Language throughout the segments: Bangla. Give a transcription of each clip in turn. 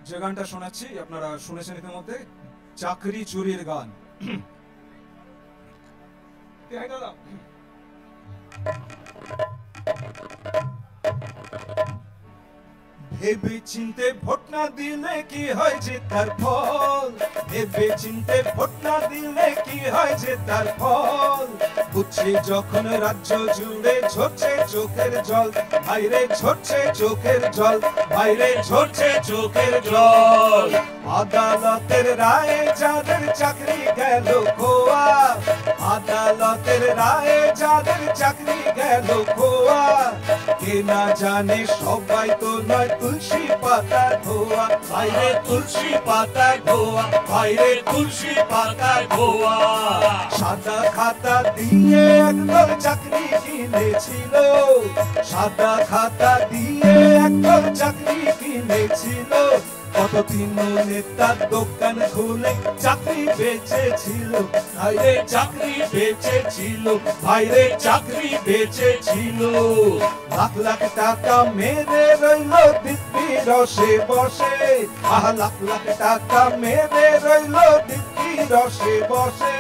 যে গানটা শোনাচ্ছি আপনারা শুনেছেন ইতিমধ্যে, চাকরি চুরির গান। ভেবে চিনতে ভোট না দিলে কি হয় যে তার ফল, ভেবে চিনতে ভোট না দিলে কি হয় যে তার ফল। বুঝছি যখন রাজ্য জুড়ে ঝরছে চোখের জল, বাইরে ঝরছে চোখের জল, বাইরে ঝরছে চোখের জল। আদালতের রায়ে যাদের চাকরি গেল খোয়া, আদালতের রায়ে যাদের চাকরি গেল খোয়া। কে না জানে সবাই তো নয় তুলসী পাতা ধোয়া, বাইরে তুলসী পাতা ধোয়া, বাইরে তুলসী পাতা ধোয়া। সাদা খাতা দিয়ে একদল চাকরি কিনেছিল, সাদা খাতা দিয়ে একদল চাকরি কিনেছিল। কত দিন নেতার দোকান খুলে চাকরি বেচেছিল, ভাইরে চাকরি বেচেছিল, ভাইরে চাকরি বেচেছিল। লাখ লাখ টাকা মেরে রইল দিব্যি রসে বসে, আহ লাখ লাখ টাকা মেরে রইল দিব্যি রসে বসে।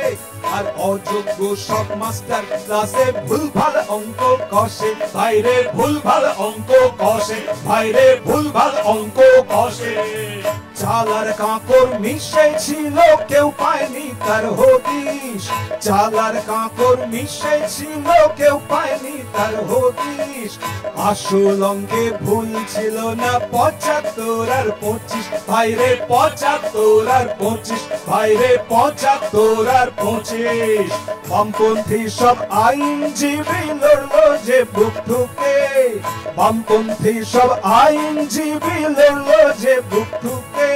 আর অযোগ্য সব মাস্টার ক্লাসে ভুলভাল অঙ্ক কষে, ভাইরে ভুলভাল অঙ্ক কষে, ভাইরে ভুলভাল অঙ্ক কষে। চাল আর কাঁকর মিশে ছিল কেউ পায়নি তার হদিশ, চাল আর কাঁকর মিশে ছিল কেউ পায়নি তার হদিশ। আসল অঙ্কে ভুল ছিল না ৭৫ আর ২৫, ভাইরে ৭৫ আর ২৫, ভাইরে ৭৫ আর ২৫। বামপন্থী সব আইনজীবী লড়লো যে বুক ঠুকে, বামপন্থী সব আইনজীবী লড়লো যে বুক ঠুকে।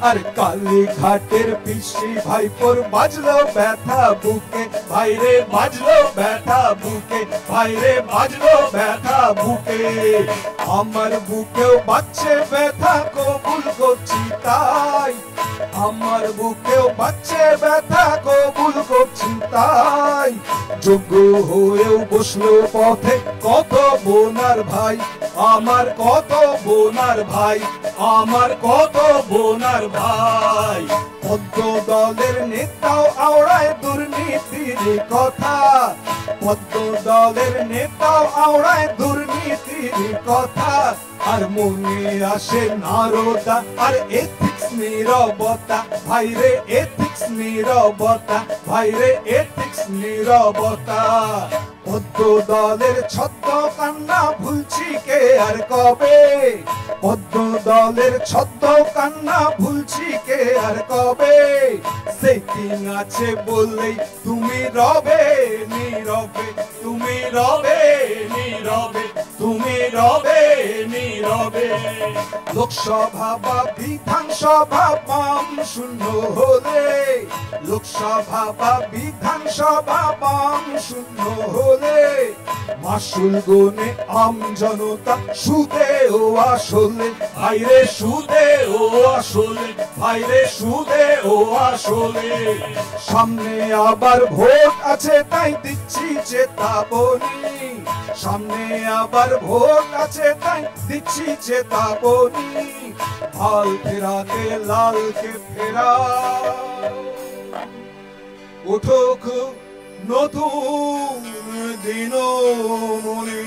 আর কালীঘাটের পিসি ভাইপোর বাজলো ব্যথা বুকে, ভাইরে বাজলো ব্যথা বুকে, ভাইরে বাজলো ব্যথা বুকে। আমার বুকেও বাজছে ব্যথা কবুল করছি তাই, আমার বুকেও বাজছে ব্যথা কবুল করছি তাই। যোগ্য হয়েও বসলো পথে কত বোনার ভাই, আমার কত বোনার ভাই, আমার কত বোনার ভাই। পদ্ম দলের নেতাও আওড়ায় দুর্নীতির কথা, পদ্ম দলের নেতাও আওড়ায় দুর্নীতির কথা। আর মনে আসে নারদা আর এথিক্স নীরবতা, ভাইরে এথিক্স নীরবতা, ভাইরে এথিক্স নীরবতা। পদ্ম দলের ছদ্ম কান্না ভুলছি কে আর কবে, পদ্ম দলের ছদ্ম কান্না ভুলছি কে আর কবে। সেটিং আছে বললেই তুমি রবে নীরবে, তুমি রবে নীরবে, তুমি রবে নীরবে। লোকসভা বা বিধানসভা বাম শূন্য হলে, লোকসভা বা বিধানসভা বাম শূন্য হলে। মাসুল গুনে আম জনতা সুদে ও আসলে, ভাইরে সুদে ও আসলে, ভাইরে সুদে ও আসলে। সামনে আবার ভোট আছে তাই দিচ্ছি চেতাবনী, সামনে আবার ভোট আছে তাই দিচ্ছি চেতাবনী। হাল ফেরাতে লালকে ফেরা, উঠুক নতুন দিনমণি,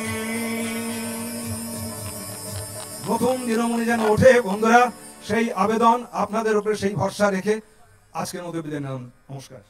নতুন দিনমণি যেন ওঠে বন্ধুরা। সেই আবেদন আপনাদের উপরে, সেই ভরসা রেখে আজকের মতো বিদায় নিলাম। নমস্কার।